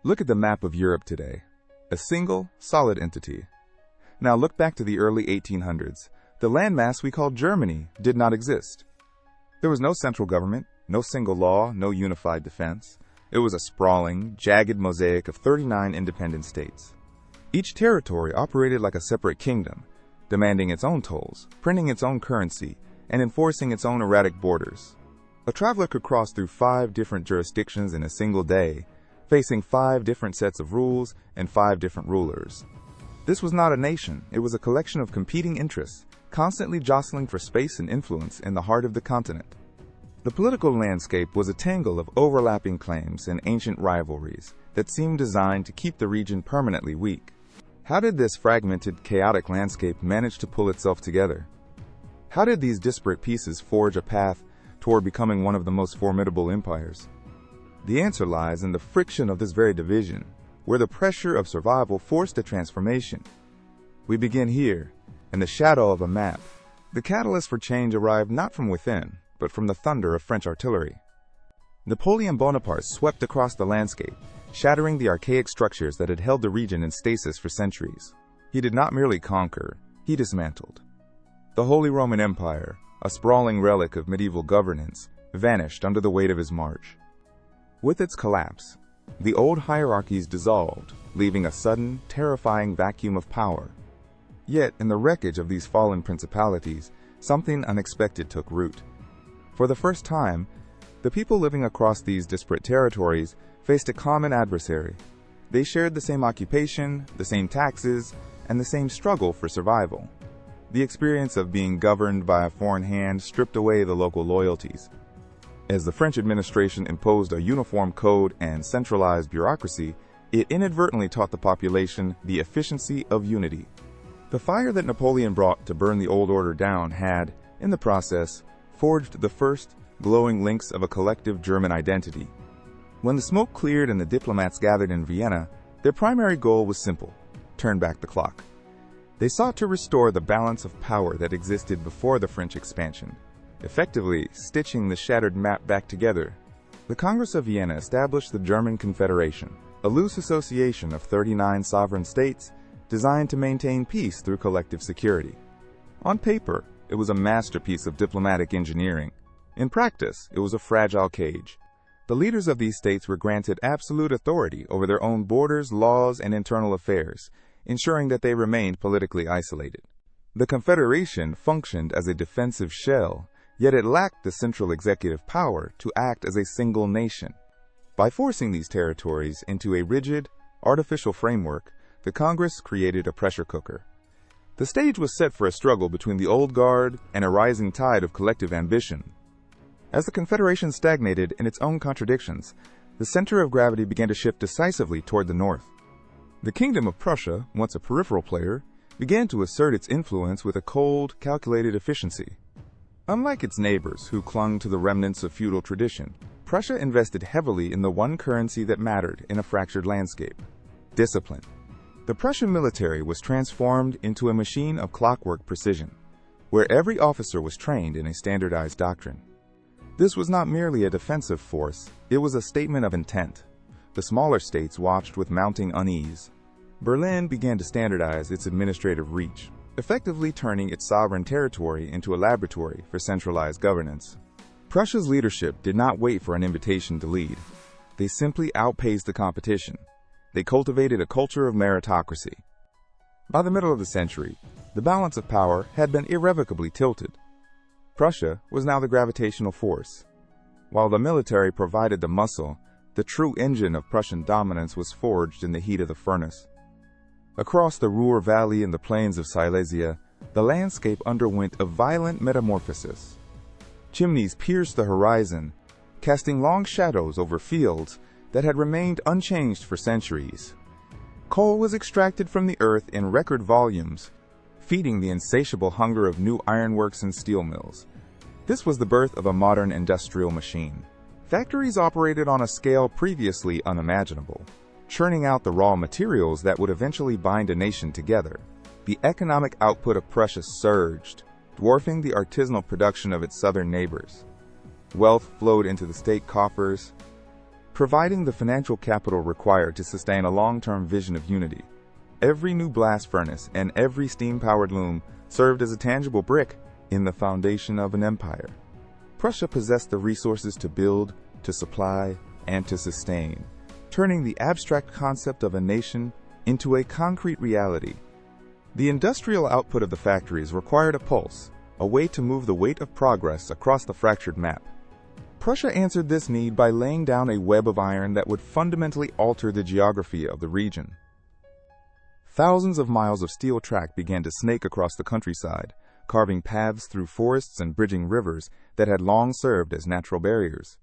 Look at the map of Europe today. A single, solid entity. Now look back to the early 1800s. The landmass we call Germany did not exist. There was no central government, no single law, no unified defense. It was a sprawling, jagged mosaic of 39 independent states. Each territory operated like a separate kingdom, demanding its own tolls, printing its own currency, and enforcing its own erratic borders. A traveler could cross through 5 different jurisdictions in a single day, facing 5 different sets of rules and 5 different rulers. This was not a nation, it was a collection of competing interests, constantly jostling for space and influence in the heart of the continent. The political landscape was a tangle of overlapping claims and ancient rivalries that seemed designed to keep the region permanently weak. How did this fragmented, chaotic landscape manage to pull itself together? How did these disparate pieces forge a path toward becoming one of the most formidable empires? The answer lies in the friction of this very division, where the pressure of survival forced a transformation. We begin here, in the shadow of a map. The catalyst for change arrived not from within, but from the thunder of French artillery. Napoleon Bonaparte swept across the landscape, shattering the archaic structures that had held the region in stasis for centuries. He did not merely conquer, he dismantled. The Holy Roman Empire, a sprawling relic of medieval governance, vanished under the weight of his march. With its collapse, the old hierarchies dissolved, leaving a sudden, terrifying vacuum of power. Yet, in the wreckage of these fallen principalities, something unexpected took root. For the first time, the people living across these disparate territories faced a common adversary. They shared the same occupation, the same taxes, and the same struggle for survival. The experience of being governed by a foreign hand stripped away the local loyalties. As the French administration imposed a uniform code and centralized bureaucracy, it inadvertently taught the population the efficiency of unity. The fire that Napoleon brought to burn the old order down had, in the process, forged the first glowing links of a collective German identity. When the smoke cleared and the diplomats gathered in Vienna, their primary goal was simple: turn back the clock. They sought to restore the balance of power that existed before the French expansion, effectively stitching the shattered map back together. The Congress of Vienna established the German Confederation, a loose association of 39 sovereign states designed to maintain peace through collective security. On paper, it was a masterpiece of diplomatic engineering. In practice, it was a fragile cage. The leaders of these states were granted absolute authority over their own borders, laws, and internal affairs, ensuring that they remained politically isolated. The Confederation functioned as a defensive shell, yet it lacked the central executive power to act as a single nation. By forcing these territories into a rigid, artificial framework, the Congress created a pressure cooker. The stage was set for a struggle between the old guard and a rising tide of collective ambition. As the Confederation stagnated in its own contradictions, the center of gravity began to shift decisively toward the north. The Kingdom of Prussia, once a peripheral player, began to assert its influence with a cold, calculated efficiency. Unlike its neighbors, who clung to the remnants of feudal tradition, Prussia invested heavily in the one currency that mattered in a fractured landscape: discipline. The Prussian military was transformed into a machine of clockwork precision, where every officer was trained in a standardized doctrine. This was not merely a defensive force, it was a statement of intent. The smaller states watched with mounting unease. Berlin began to standardize its administrative reach, effectively turning its sovereign territory into a laboratory for centralized governance. Prussia's leadership did not wait for an invitation to lead. They simply outpaced the competition. They cultivated a culture of meritocracy. By the middle of the century, the balance of power had been irrevocably tilted. Prussia was now the gravitational force. While the military provided the muscle, the true engine of Prussian dominance was forged in the heat of the furnace. Across the Ruhr Valley and the plains of Silesia, the landscape underwent a violent metamorphosis. Chimneys pierced the horizon, casting long shadows over fields that had remained unchanged for centuries. Coal was extracted from the earth in record volumes, feeding the insatiable hunger of new ironworks and steel mills. This was the birth of a modern industrial machine. Factories operated on a scale previously unimaginable, churning out the raw materials that would eventually bind a nation together. The economic output of Prussia surged, dwarfing the artisanal production of its southern neighbors. Wealth flowed into the state coffers. providing the financial capital required to sustain a long-term vision of unity. Every new blast furnace and every steam-powered loom served as a tangible brick in the foundation of an empire. Prussia possessed the resources to build, to supply, and to sustain, turning the abstract concept of a nation into a concrete reality. The industrial output of the factories required a pulse, a way to move the weight of progress across the fractured map. Prussia answered this need by laying down a web of iron that would fundamentally alter the geography of the region. Thousands of miles of steel track began to snake across the countryside, carving paths through forests and bridging rivers that had long served as natural barriers.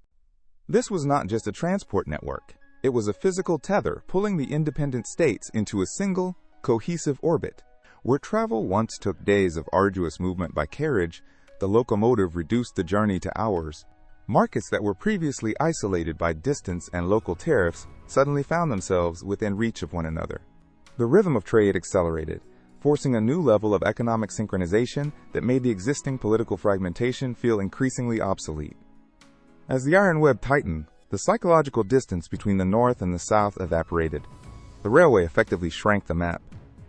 This was not just a transport network. It was a physical tether pulling the independent states into a single, cohesive orbit. Where travel once took days of arduous movement by carriage, the locomotive reduced the journey to hours. Markets that were previously isolated by distance and local tariffs suddenly found themselves within reach of one another. The rhythm of trade accelerated, forcing a new level of economic synchronization that made the existing political fragmentation feel increasingly obsolete. As the iron web tightened, the psychological distance between the North and the South evaporated. The railway effectively shrank the map.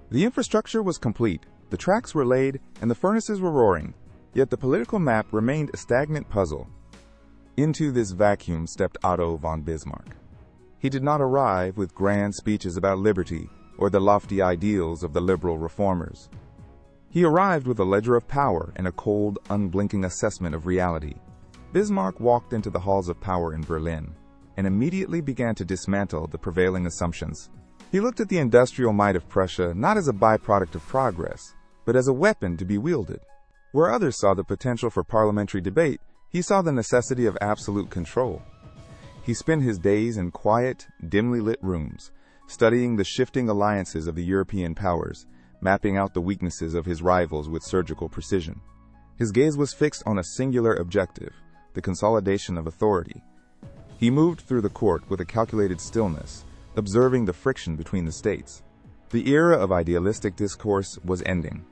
The infrastructure was complete, the tracks were laid, and the furnaces were roaring, yet the political map remained a stagnant puzzle. Into this vacuum stepped Otto von Bismarck. He did not arrive with grand speeches about liberty or the lofty ideals of the liberal reformers. He arrived with a ledger of power and a cold, unblinking assessment of reality. Bismarck walked into the halls of power in Berlin and immediately began to dismantle the prevailing assumptions. He looked at the industrial might of Prussia not as a byproduct of progress, but as a weapon to be wielded. Where others saw the potential for parliamentary debate, he saw the necessity of absolute control. He spent his days in quiet, dimly lit rooms, studying the shifting alliances of the European powers, mapping out the weaknesses of his rivals with surgical precision. His gaze was fixed on a singular objective, the consolidation of authority. He moved through the court with a calculated stillness, observing the friction between the states. The era of idealistic discourse was ending.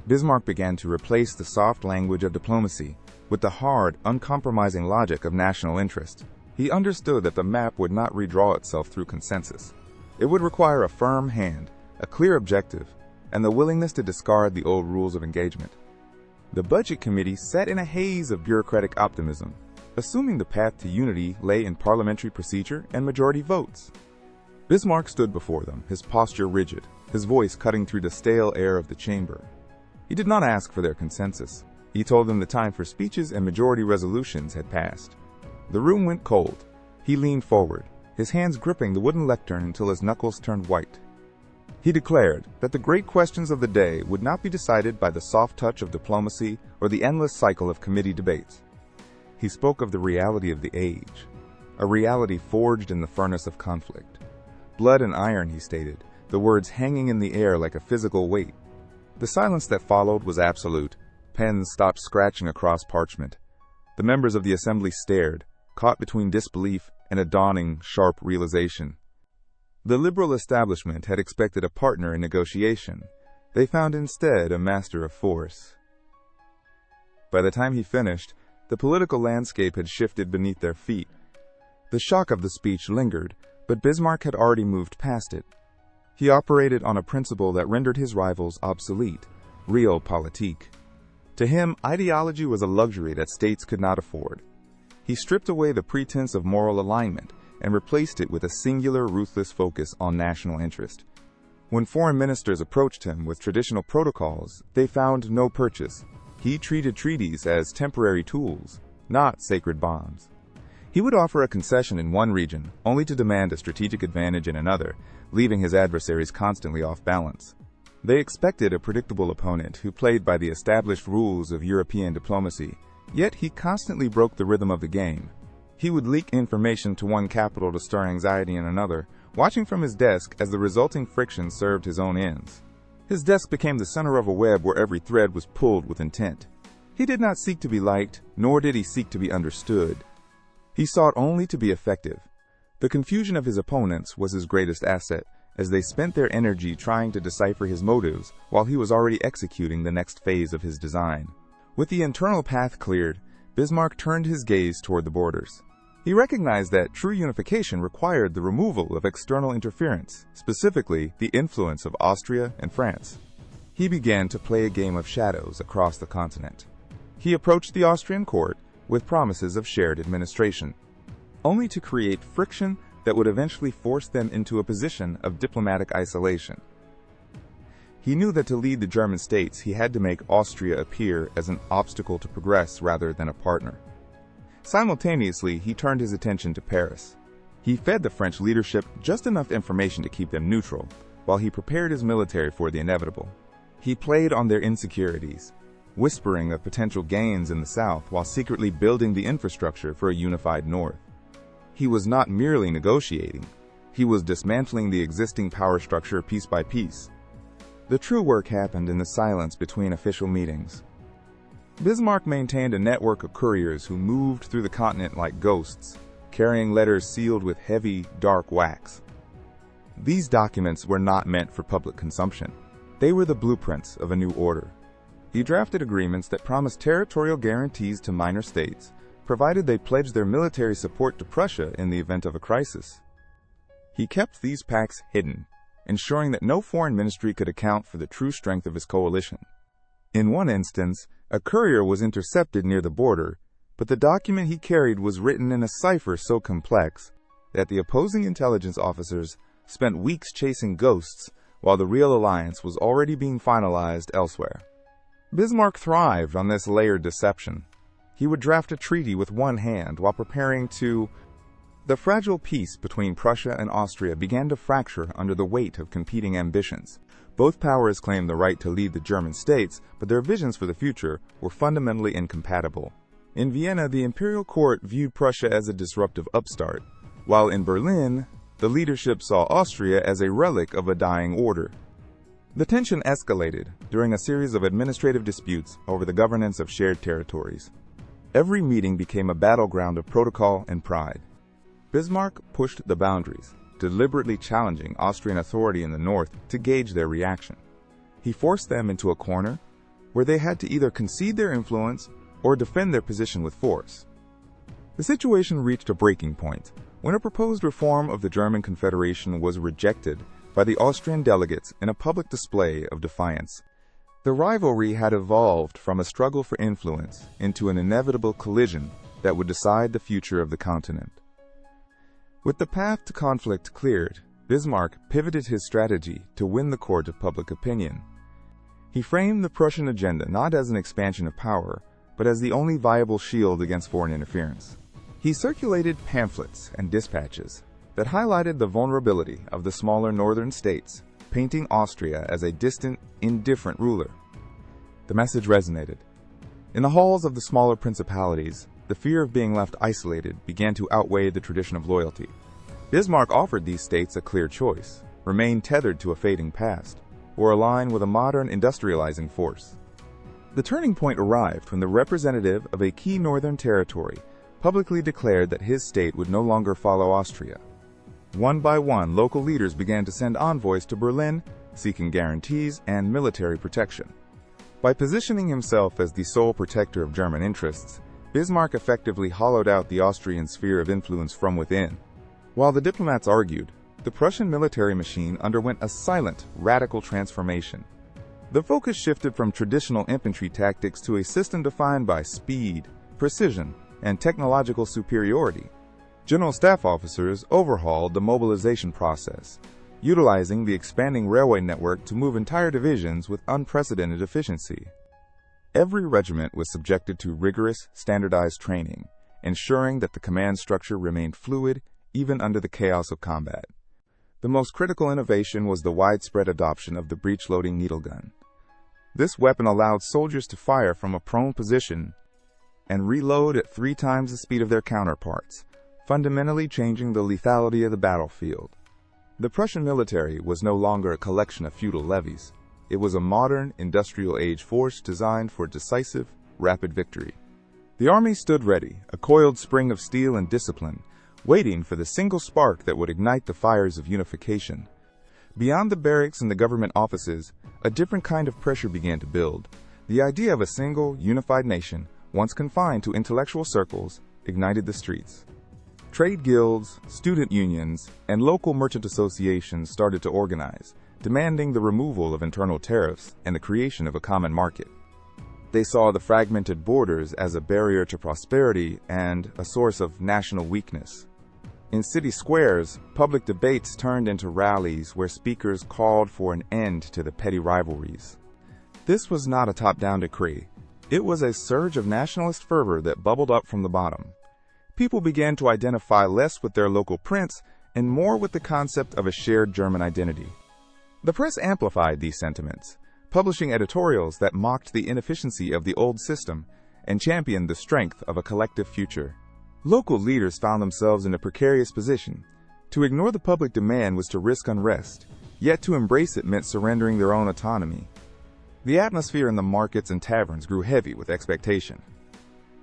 Bismarck began to replace the soft language of diplomacy with the hard, uncompromising logic of national interest. He understood that the map would not redraw itself through consensus. It would require a firm hand, a clear objective, and the willingness to discard the old rules of engagement. The Budget Committee sat in a haze of bureaucratic optimism, assuming the path to unity lay in parliamentary procedure and majority votes. Bismarck stood before them, his posture rigid, his voice cutting through the stale air of the chamber. He did not ask for their consensus. He told them the time for speeches and majority resolutions had passed. The room went cold. He leaned forward, his hands gripping the wooden lectern until his knuckles turned white. He declared that the great questions of the day would not be decided by the soft touch of diplomacy or the endless cycle of committee debates. He spoke of the reality of the age, a reality forged in the furnace of conflict. Blood and iron, he stated, the words hanging in the air like a physical weight. The silence that followed was absolute. Pens stopped scratching across parchment. The members of the assembly stared, caught between disbelief and a dawning, sharp realization. The liberal establishment had expected a partner in negotiation. They found instead a master of force. By the time he finished, the political landscape had shifted beneath their feet. The shock of the speech lingered, but Bismarck had already moved past it. He operated on a principle that rendered his rivals obsolete, Realpolitik. To him, ideology was a luxury that states could not afford. He stripped away the pretense of moral alignment and replaced it with a singular, ruthless focus on national interest. When foreign ministers approached him with traditional protocols, they found no purchase. He treated treaties as temporary tools, not sacred bonds. He would offer a concession in one region, only to demand a strategic advantage in another, leaving his adversaries constantly off balance. They expected a predictable opponent who played by the established rules of European diplomacy, yet he constantly broke the rhythm of the game. He would leak information to one capital to stir anxiety in another, watching from his desk as the resulting friction served his own ends. His desk became the center of a web where every thread was pulled with intent. He did not seek to be liked, nor did he seek to be understood. He sought only to be effective. The confusion of his opponents was his greatest asset, as they spent their energy trying to decipher his motives while he was already executing the next phase of his design. With the internal path cleared, Bismarck turned his gaze toward the borders. He recognized that true unification required the removal of external interference, specifically the influence of Austria and France. He began to play a game of shadows across the continent. He approached the Austrian court with promises of shared administration, only to create friction that would eventually force them into a position of diplomatic isolation. He knew that to lead the German states, he had to make Austria appear as an obstacle to progress rather than a partner. Simultaneously, he turned his attention to Paris. He fed the French leadership just enough information to keep them neutral, while he prepared his military for the inevitable. He played on their insecurities, whispering of potential gains in the south while secretly building the infrastructure for a unified north. He was not merely negotiating, he was dismantling the existing power structure piece by piece. The true work happened in the silence between official meetings. Bismarck maintained a network of couriers who moved through the continent like ghosts, carrying letters sealed with heavy, dark wax. These documents were not meant for public consumption. They were the blueprints of a new order. He drafted agreements that promised territorial guarantees to minor states, provided they pledged their military support to Prussia in the event of a crisis. He kept these pacts hidden, ensuring that no foreign ministry could account for the true strength of his coalition. In one instance, a courier was intercepted near the border, but the document he carried was written in a cipher so complex that the opposing intelligence officers spent weeks chasing ghosts while the real alliance was already being finalized elsewhere. Bismarck thrived on this layered deception. He would draft a treaty with one hand while preparing to... The fragile peace between Prussia and Austria began to fracture under the weight of competing ambitions. Both powers claimed the right to lead the German states, but their visions for the future were fundamentally incompatible. In Vienna, the imperial court viewed Prussia as a disruptive upstart, while in Berlin, the leadership saw Austria as a relic of a dying order. The tension escalated during a series of administrative disputes over the governance of shared territories. Every meeting became a battleground of protocol and pride. Bismarck pushed the boundaries, deliberately challenging Austrian authority in the north to gauge their reaction. He forced them into a corner where they had to either concede their influence or defend their position with force. The situation reached a breaking point when a proposed reform of the German Confederation was rejected by the Austrian delegates in a public display of defiance. The rivalry had evolved from a struggle for influence into an inevitable collision that would decide the future of the continent. With the path to conflict cleared, Bismarck pivoted his strategy to win the court of public opinion. He framed the Prussian agenda not as an expansion of power, but as the only viable shield against foreign interference. He circulated pamphlets and dispatches that highlighted the vulnerability of the smaller northern states, painting Austria as a distant, indifferent ruler. The message resonated. In the halls of the smaller principalities, the fear of being left isolated began to outweigh the tradition of loyalty. Bismarck offered these states a clear choice: remain tethered to a fading past, or align with a modern industrializing force. The turning point arrived when the representative of a key northern territory publicly declared that his state would no longer follow Austria. One by one, local leaders began to send envoys to Berlin, seeking guarantees and military protection. By positioning himself as the sole protector of German interests, Bismarck effectively hollowed out the Austrian sphere of influence from within. While the diplomats argued, the Prussian military machine underwent a silent, radical transformation. The focus shifted from traditional infantry tactics to a system defined by speed, precision, and technological superiority. General staff officers overhauled the mobilization process, utilizing the expanding railway network to move entire divisions with unprecedented efficiency. Every regiment was subjected to rigorous, standardized training, ensuring that the command structure remained fluid even under the chaos of combat. The most critical innovation was the widespread adoption of the breech-loading needle gun. This weapon allowed soldiers to fire from a prone position and reload at 3 times the speed of their counterparts, fundamentally changing the lethality of the battlefield. The Prussian military was no longer a collection of feudal levies. It was a modern, industrial-age force designed for decisive, rapid victory. The army stood ready, a coiled spring of steel and discipline, waiting for the single spark that would ignite the fires of unification. Beyond the barracks and the government offices, a different kind of pressure began to build. The idea of a single, unified nation, once confined to intellectual circles, ignited the streets. Trade guilds, student unions, and local merchant associations started to organize, demanding the removal of internal tariffs and the creation of a common market. They saw the fragmented borders as a barrier to prosperity and a source of national weakness. In city squares, public debates turned into rallies where speakers called for an end to the petty rivalries. This was not a top-down decree. It was a surge of nationalist fervor that bubbled up from the bottom. People began to identify less with their local prince and more with the concept of a shared German identity. The press amplified these sentiments, publishing editorials that mocked the inefficiency of the old system and championed the strength of a collective future. Local leaders found themselves in a precarious position. To ignore the public demand was to risk unrest, yet to embrace it meant surrendering their own autonomy. The atmosphere in the markets and taverns grew heavy with expectation.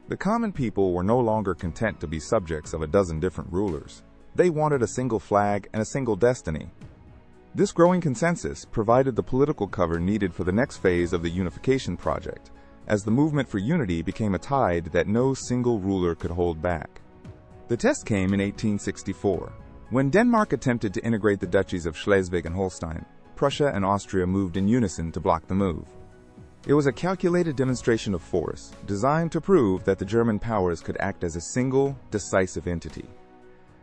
The common people were no longer content to be subjects of a dozen different rulers. They wanted a single flag and a single destiny. This growing consensus provided the political cover needed for the next phase of the Unification project, as the movement for unity became a tide that no single ruler could hold back. The test came in 1864, when Denmark attempted to integrate the duchies of Schleswig and Holstein. Prussia and Austria moved in unison to block the move. It was a calculated demonstration of force, designed to prove that the German powers could act as a single, decisive entity.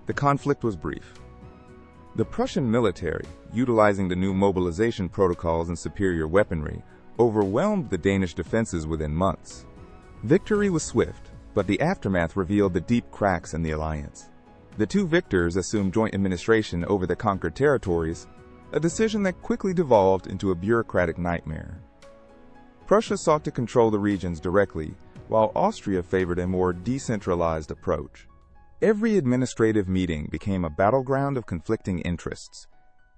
The conflict was brief. The Prussian military, utilizing the new mobilization protocols and superior weaponry, overwhelmed the Danish defenses within months. Victory was swift, but the aftermath revealed the deep cracks in the alliance. The two victors assumed joint administration over the conquered territories, a decision that quickly devolved into a bureaucratic nightmare. Prussia sought to control the regions directly, while Austria favored a more decentralized approach. Every administrative meeting became a battleground of conflicting interests.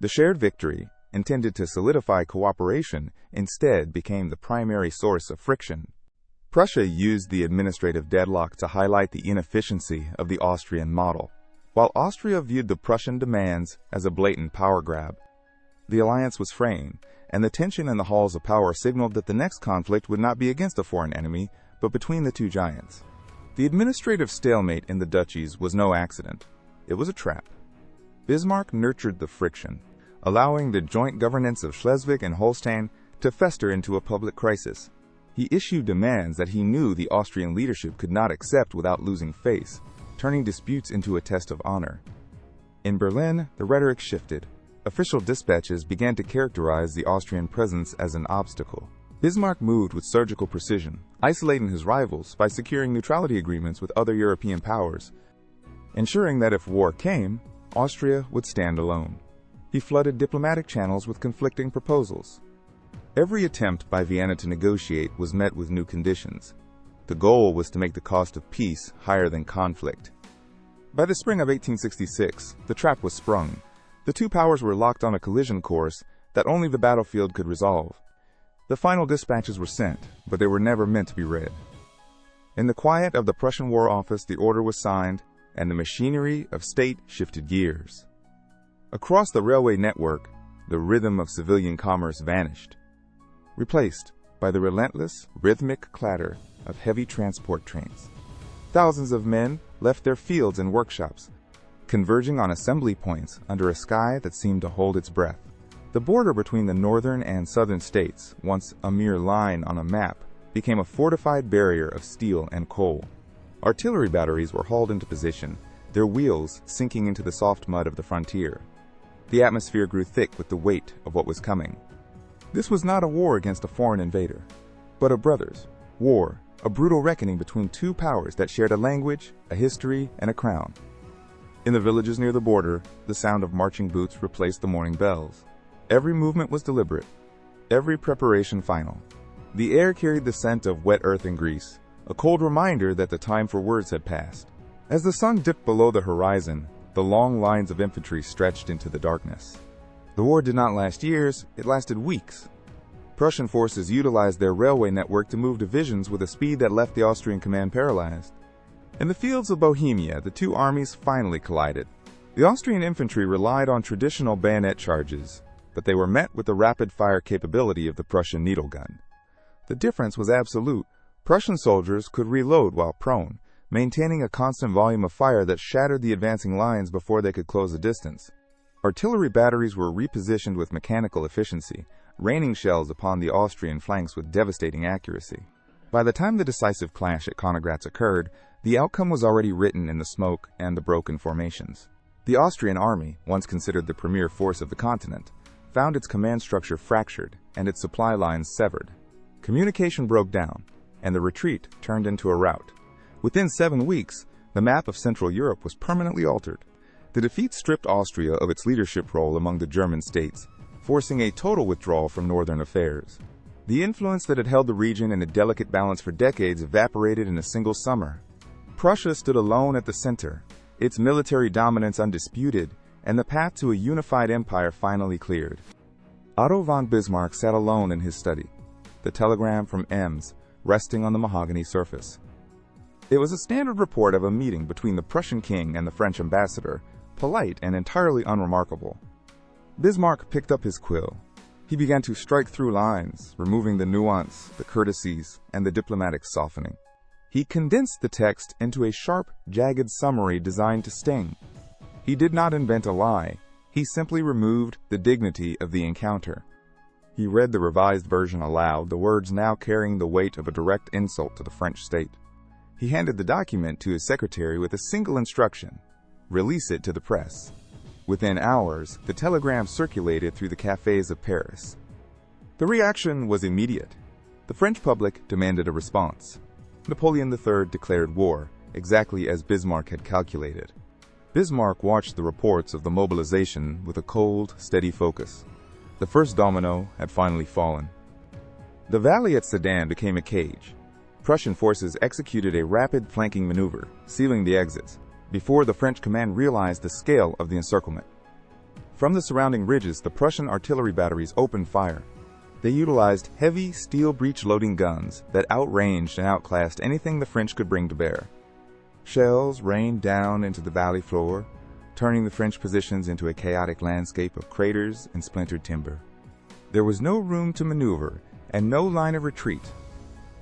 The shared victory, intended to solidify cooperation, instead became the primary source of friction. Prussia used the administrative deadlock to highlight the inefficiency of the Austrian model, while Austria viewed the Prussian demands as a blatant power grab. The alliance was fraying, and the tension in the halls of power signaled that the next conflict would not be against a foreign enemy, but between the two giants. The administrative stalemate in the duchies was no accident. It was a trap. Bismarck nurtured the friction, allowing the joint governance of Schleswig and Holstein to fester into a public crisis. He issued demands that he knew the Austrian leadership could not accept without losing face, turning disputes into a test of honor. In Berlin, the rhetoric shifted. Official dispatches began to characterize the Austrian presence as an obstacle. Bismarck moved with surgical precision, isolating his rivals by securing neutrality agreements with other European powers, ensuring that if war came, Austria would stand alone. He flooded diplomatic channels with conflicting proposals. Every attempt by Vienna to negotiate was met with new conditions. The goal was to make the cost of peace higher than conflict. By the spring of 1866, the trap was sprung. The two powers were locked on a collision course that only the battlefield could resolve. The final dispatches were sent, but they were never meant to be read. In the quiet of the Prussian War Office, the order was signed, and the machinery of state shifted gears. Across the railway network, the rhythm of civilian commerce vanished, replaced by the relentless, rhythmic clatter of heavy transport trains. Thousands of men left their fields and workshops, converging on assembly points under a sky that seemed to hold its breath. The border between the northern and southern states, once a mere line on a map, became a fortified barrier of steel and coal. Artillery batteries were hauled into position, their wheels sinking into the soft mud of the frontier. The atmosphere grew thick with the weight of what was coming. This was not a war against a foreign invader, but a brothers' war, a brutal reckoning between two powers that shared a language, a history, and a crown. In the villages near the border, the sound of marching boots replaced the morning bells. Every movement was deliberate, every preparation final. The air carried the scent of wet earth and grease, a cold reminder that the time for words had passed. As the sun dipped below the horizon, the long lines of infantry stretched into the darkness. The war did not last years, it lasted weeks. Prussian forces utilized their railway network to move divisions with a speed that left the Austrian command paralyzed. In the fields of Bohemia, the two armies finally collided. The Austrian infantry relied on traditional bayonet charges, but they were met with the rapid-fire capability of the Prussian needle gun. The difference was absolute. Prussian soldiers could reload while prone, maintaining a constant volume of fire that shattered the advancing lines before they could close the distance. Artillery batteries were repositioned with mechanical efficiency, raining shells upon the Austrian flanks with devastating accuracy. By the time the decisive clash at Königgrätz occurred, the outcome was already written in the smoke and the broken formations. The Austrian army, once considered the premier force of the continent, found its command structure fractured and its supply lines severed. Communication broke down, and the retreat turned into a rout. Within 7 weeks, the map of Central Europe was permanently altered. The defeat stripped Austria of its leadership role among the German states, forcing a total withdrawal from northern affairs. The influence that had held the region in a delicate balance for decades evaporated in a single summer. Prussia stood alone at the center, its military dominance undisputed, and the path to a unified empire finally cleared. Otto von Bismarck sat alone in his study, the telegram from Ems resting on the mahogany surface. It was a standard report of a meeting between the Prussian king and the French ambassador, polite and entirely unremarkable. Bismarck picked up his quill. He began to strike through lines, removing the nuance, the courtesies, and the diplomatic softening. He condensed the text into a sharp, jagged summary designed to sting. He did not invent a lie. He simply removed the dignity of the encounter. He read the revised version aloud, the words now carrying the weight of a direct insult to the French state. He handed the document to his secretary with a single instruction: release it to the press. Within hours, the telegram circulated through the cafes of Paris. The reaction was immediate. The French public demanded a response. Napoleon III declared war, exactly as Bismarck had calculated. Bismarck watched the reports of the mobilization with a cold, steady focus. The first domino had finally fallen. The valley at Sedan became a cage. Prussian forces executed a rapid flanking maneuver, sealing the exits, before the French command realized the scale of the encirclement. From the surrounding ridges, the Prussian artillery batteries opened fire. They utilized heavy steel breech-loading guns that outranged and outclassed anything the French could bring to bear. Shells rained down into the valley floor, turning the French positions into a chaotic landscape of craters and splintered timber. There was no room to maneuver and no line of retreat.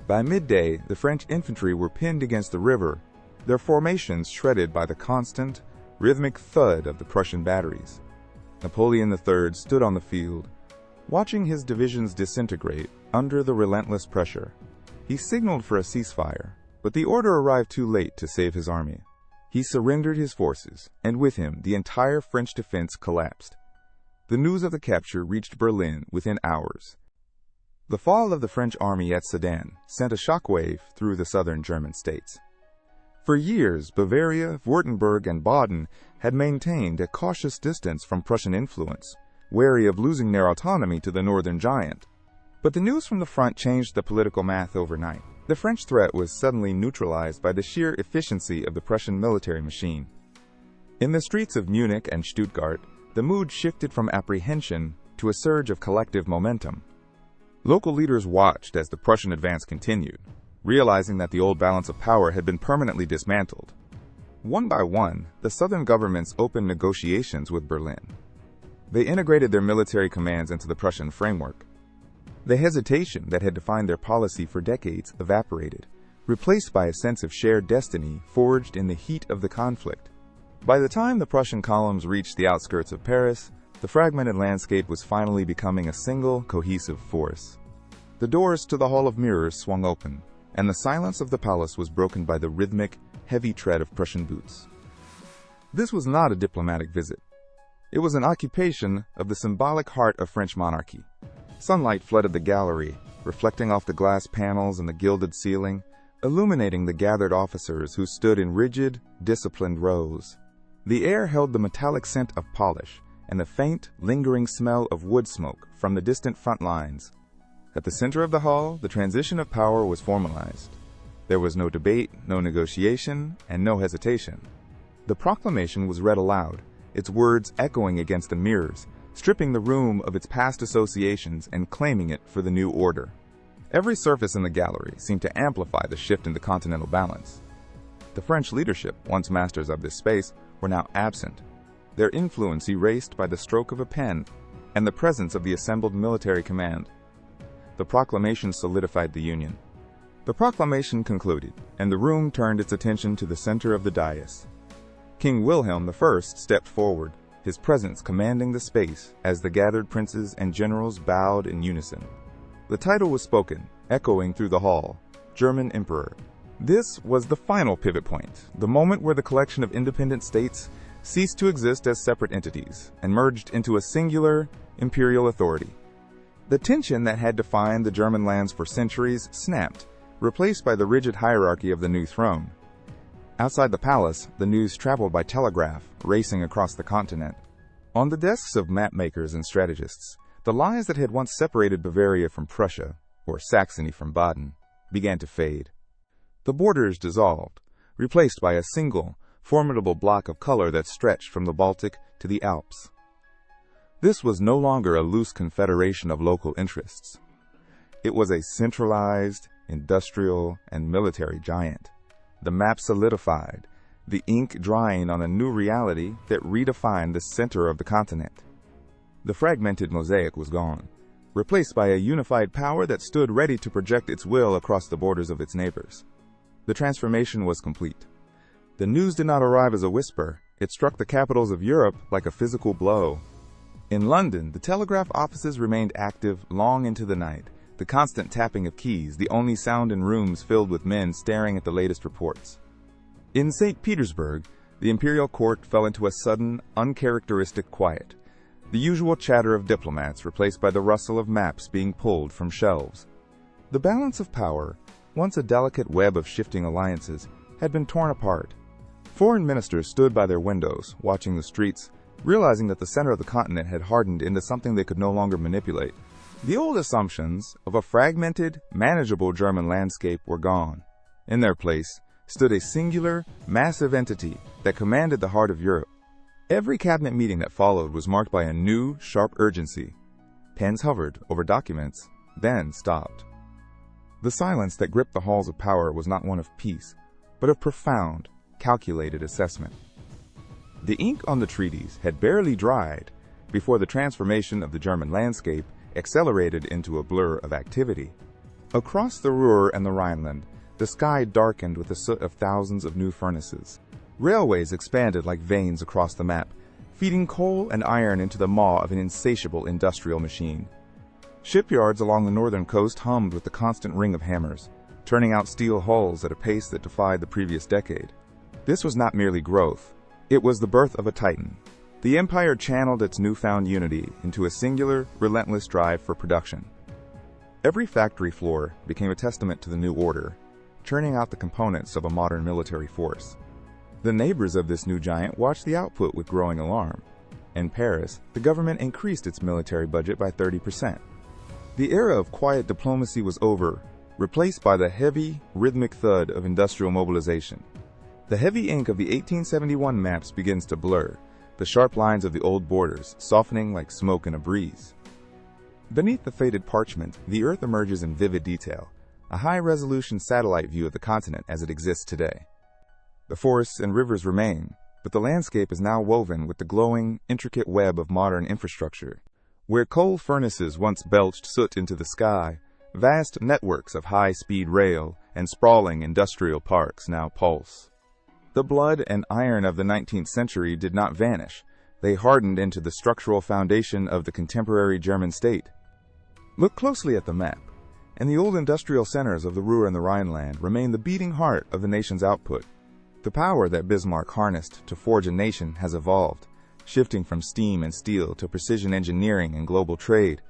By midday, the French infantry were pinned against the river, their formations shredded by the constant, rhythmic thud of the Prussian batteries. Napoleon III stood on the field, watching his divisions disintegrate under the relentless pressure. He signaled for a ceasefire, but the order arrived too late to save his army. He surrendered his forces, and with him the entire French defense collapsed. The news of the capture reached Berlin within hours. The fall of the French army at Sedan sent a shockwave through the southern German states. For years, Bavaria, Württemberg, and Baden had maintained a cautious distance from Prussian influence, wary of losing their autonomy to the northern giant. But the news from the front changed the political math overnight. The French threat was suddenly neutralized by the sheer efficiency of the Prussian military machine. In the streets of Munich and Stuttgart, the mood shifted from apprehension to a surge of collective momentum. Local leaders watched as the Prussian advance continued, realizing that the old balance of power had been permanently dismantled. One by one, the southern governments opened negotiations with Berlin. They integrated their military commands into the Prussian framework. The hesitation that had defined their policy for decades evaporated, replaced by a sense of shared destiny forged in the heat of the conflict. By the time the Prussian columns reached the outskirts of Paris, the fragmented landscape was finally becoming a single, cohesive force. The doors to the Hall of Mirrors swung open, and the silence of the palace was broken by the rhythmic, heavy tread of Prussian boots. This was not a diplomatic visit. It was an occupation of the symbolic heart of French monarchy. Sunlight flooded the gallery, reflecting off the glass panels and the gilded ceiling, illuminating the gathered officers who stood in rigid, disciplined rows. The air held the metallic scent of polish and the faint, lingering smell of wood smoke from the distant front lines. At the center of the hall, the transition of power was formalized. There was no debate, no negotiation, and no hesitation. The proclamation was read aloud, its words echoing against the mirrors, stripping the room of its past associations and claiming it for the new order. Every surface in the gallery seemed to amplify the shift in the continental balance. The French leadership, once masters of this space, were now absent, their influence erased by the stroke of a pen and the presence of the assembled military command. The proclamation solidified the Union. The proclamation concluded, and the room turned its attention to the center of the dais. King Wilhelm I stepped forward, his presence commanding the space as the gathered princes and generals bowed in unison. The title was spoken, echoing through the hall, German Emperor. This was the final pivot point, the moment where the collection of independent states ceased to exist as separate entities and merged into a singular imperial authority. The tension that had defined the German lands for centuries snapped, replaced by the rigid hierarchy of the new throne. Outside the palace, the news traveled by telegraph, racing across the continent. On the desks of mapmakers and strategists, the lines that had once separated Bavaria from Prussia, or Saxony from Baden, began to fade. The borders dissolved, replaced by a single, formidable block of color that stretched from the Baltic to the Alps. This was no longer a loose confederation of local interests. It was a centralized, industrial, and military giant. The map solidified, the ink drying on a new reality that redefined the center of the continent. The fragmented Mosaic was gone, replaced by a unified power that stood ready to project its will across the borders of its neighbors. The transformation was complete. The news did not arrive as a whisper. It struck the capitals of Europe like a physical blow. In London, the telegraph offices remained active long into the night, the constant tapping of keys, the only sound in rooms filled with men staring at the latest reports. In St. Petersburg, the imperial court fell into a sudden, uncharacteristic quiet, the usual chatter of diplomats replaced by the rustle of maps being pulled from shelves. The balance of power, once a delicate web of shifting alliances, had been torn apart. Foreign ministers stood by their windows, watching the streets, realizing that the center of the continent had hardened into something they could no longer manipulate. The old assumptions of a fragmented, manageable German landscape were gone. In their place stood a singular, massive entity that commanded the heart of Europe. Every cabinet meeting that followed was marked by a new, sharp urgency. Pens hovered over documents, then stopped. The silence that gripped the halls of power was not one of peace, but of profound, calculated assessment. The ink on the treaties had barely dried before the transformation of the German landscape accelerated into a blur of activity. Across the Ruhr and the Rhineland, the sky darkened with the soot of thousands of new furnaces. Railways expanded like veins across the map, feeding coal and iron into the maw of an insatiable industrial machine. Shipyards along the northern coast hummed with the constant ring of hammers, turning out steel hulls at a pace that defied the previous decade. This was not merely growth. It was the birth of a titan. The empire channeled its newfound unity into a singular, relentless drive for production. Every factory floor became a testament to the new order, churning out the components of a modern military force. The neighbors of this new giant watched the output with growing alarm. In Paris, the government increased its military budget by 30%. The era of quiet diplomacy was over, replaced by the heavy, rhythmic thud of industrial mobilization. The heavy ink of the 1871 maps begins to blur, the sharp lines of the old borders softening like smoke in a breeze. Beneath the faded parchment, the Earth emerges in vivid detail, a high-resolution satellite view of the continent as it exists today. The forests and rivers remain, but the landscape is now woven with the glowing, intricate web of modern infrastructure. Where coal furnaces once belched soot into the sky, vast networks of high-speed rail and sprawling industrial parks now pulse. The blood and iron of the 19th century did not vanish. They hardened into the structural foundation of the contemporary German state. Look closely at the map, and the old industrial centers of the Ruhr and the Rhineland remain the beating heart of the nation's output. The power that Bismarck harnessed to forge a nation has evolved, shifting from steam and steel to precision engineering and global trade.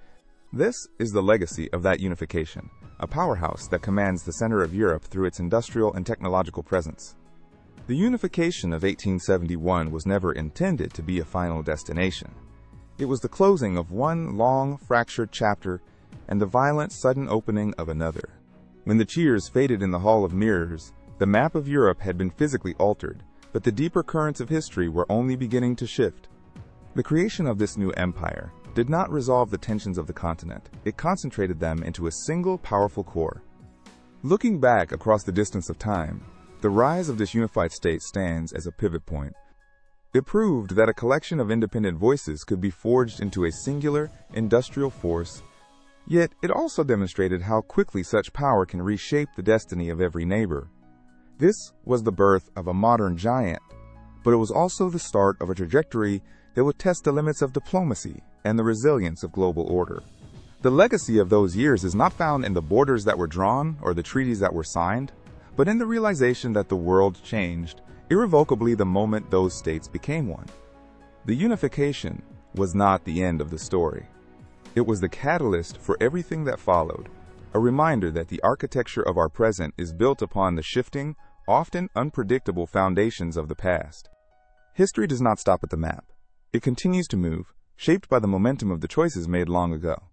This is the legacy of that unification, a powerhouse that commands the center of Europe through its industrial and technological presence. The unification of 1871 was never intended to be a final destination. It was the closing of one long, fractured chapter and the violent, sudden opening of another. When the cheers faded in the Hall of Mirrors, the map of Europe had been physically altered, but the deeper currents of history were only beginning to shift. The creation of this new empire did not resolve the tensions of the continent. It concentrated them into a single powerful core. Looking back across the distance of time, the rise of this unified state stands as a pivot point. It proved that a collection of independent voices could be forged into a singular industrial force Yet, it also demonstrated how quickly such power can reshape the destiny of every neighbor. This was the birth of a modern giant, but it was also the start of a trajectory that would test the limits of diplomacy and the resilience of global order. The legacy of those years is not found in the borders that were drawn or the treaties that were signed, but in the realization that the world changed irrevocably the moment those states became one. The unification was not the end of the story. It was the catalyst for everything that followed, a reminder that the architecture of our present is built upon the shifting, often unpredictable foundations of the past. History does not stop at the map. It continues to move, shaped by the momentum of the choices made long ago.